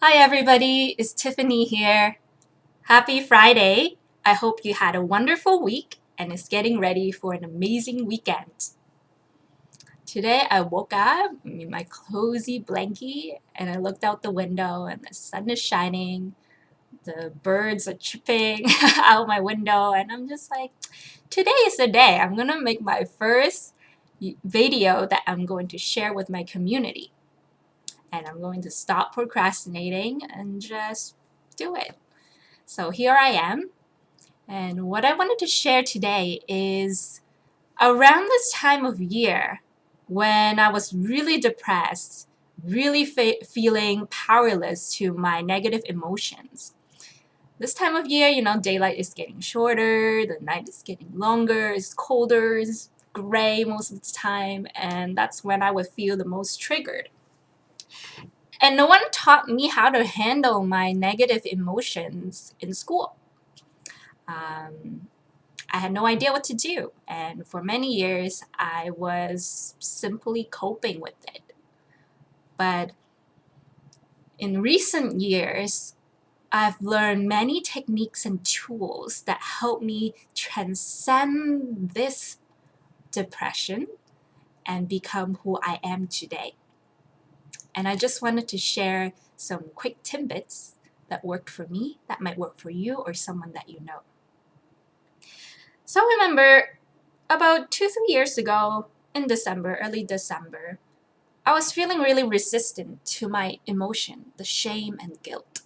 Hi everybody, it's Tiffany here. Happy Friday. I hope you had a wonderful week and is getting ready for an amazing weekend. Today I woke up in my cozy blankie and I looked out the window and the sun is shining. The birds are chirping out my window and I'm just like, today is the day. I'm gonna make my first video that I'm going to share with my community. And I'm going to stop procrastinating and just do it. So here I am, and what I wanted to share today is around this time of year when I was really depressed, really feeling powerless to my negative emotions. This time of year, daylight is getting shorter, the night is getting longer, it's colder, it's gray most of the time, and that's when I would feel the most triggered. And no one taught me how to handle my negative emotions in school. I had no idea what to do, and for many years I was simply coping with it. But in recent years, I've learned many techniques and tools that help me transcend this depression and become who I am today. And I just wanted to share some quick tidbits that worked for me, that might work for you or someone that you know. So I remember about 2-3 years ago in December, early December, I was feeling really resistant to my emotion, the shame and guilt.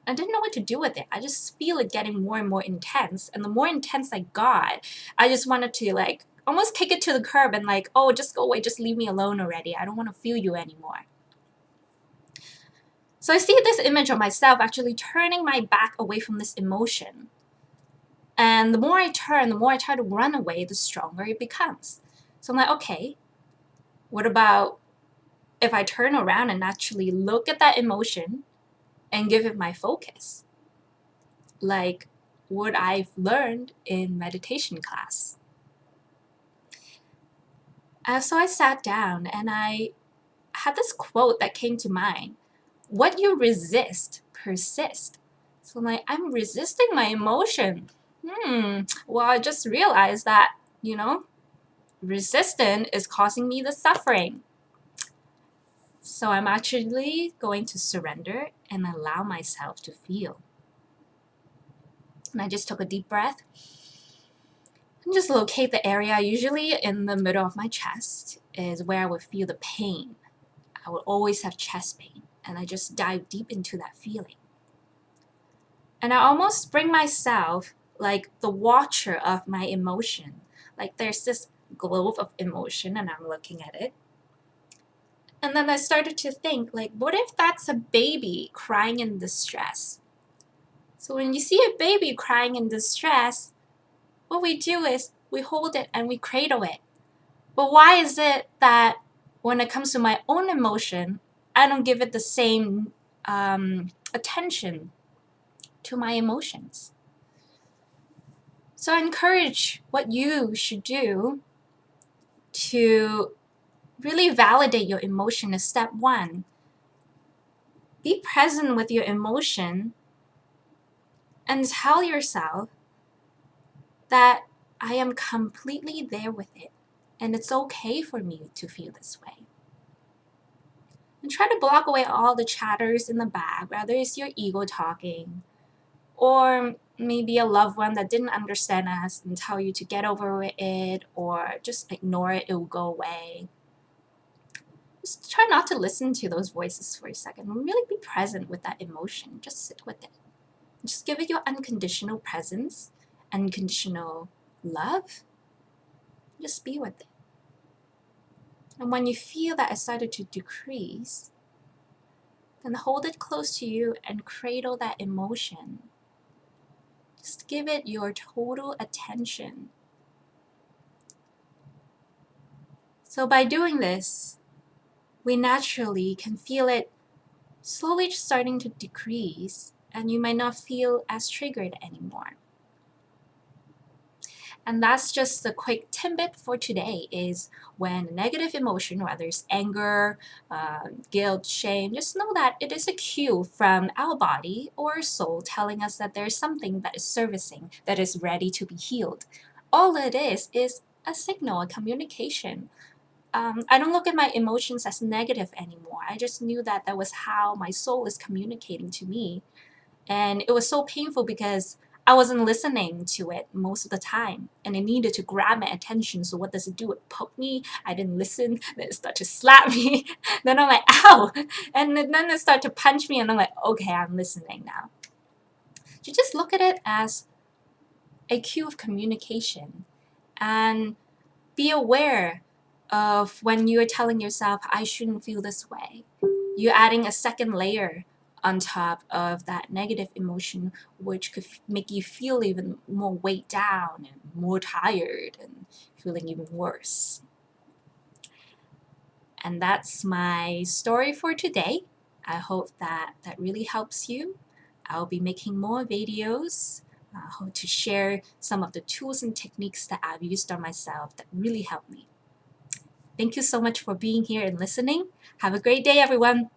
I didn't know what to do with it. I just feel it getting more and more intense. And the more intense I got, I just wanted to almost kick it to the curb and oh, just go away, just leave me alone already. I don't want to feel you anymore. So I see this image of myself actually turning my back away from this emotion. And the more I turn, the more I try to run away, the stronger it becomes. So I'm like, okay, what about if I turn around and actually look at that emotion and give it my focus? Like what I've learned in meditation class. So I sat down and I had this quote that came to mind. What you resist, persist. So I'm resisting my emotion. Well, I just realized that, resistance is causing me the suffering. So I'm actually going to surrender and allow myself to feel. And I just took a deep breath and just locate the area, usually in the middle of my chest, is where I would feel the pain. I would always have chest pain, and I just dive deep into that feeling. And I almost bring myself like the watcher of my emotion. Like there's this globe of emotion and I'm looking at it. And then I started to think, what if that's a baby crying in distress? So when you see a baby crying in distress, what we do is we hold it and we cradle it. But why is it that when it comes to my own emotion, I don't give it the same attention to my emotions? So I encourage what you should do to really validate your emotion is step one. Be present with your emotion and tell yourself that I am completely there with it and it's okay for me to feel this way. And try to block away all the chatters in the back, whether it's your ego talking or maybe a loved one that didn't understand us and tell you to get over it or just ignore it, it will go away. Just try not to listen to those voices for a second. Really be present with that emotion. Just sit with it. Just give it your unconditional presence, unconditional love. Just be with it. And when you feel that it started to decrease, then hold it close to you and cradle that emotion. Just give it your total attention. So by doing this, we naturally can feel it slowly starting to decrease, and you might not feel as triggered anymore. And that's just the quick tidbit for today is when a negative emotion, whether it's anger, guilt, shame, just know that it is a cue from our body or soul telling us that there's something that is servicing, that is ready to be healed. All it is a signal, a communication. I don't look at my emotions as negative anymore. I just knew that that was how my soul is communicating to me. And it was so painful because I wasn't listening to it most of the time. And it needed to grab my attention. So what does it do? It poked me. I didn't listen. Then it started to slap me. Then I'm like, ow. And then it started to punch me. And I'm like, okay, I'm listening now. You just look at it as a cue of communication. And be aware of when you're telling yourself, I shouldn't feel this way. You're adding a second layer on top of that negative emotion, which could make you feel even more weighed down and more tired and feeling even worse. And that's my story for today. I hope that really helps you. I'll be making more videos. I hope to share some of the tools and techniques that I've used on myself that really helped me. Thank you so much for being here and listening. Have a great day, everyone.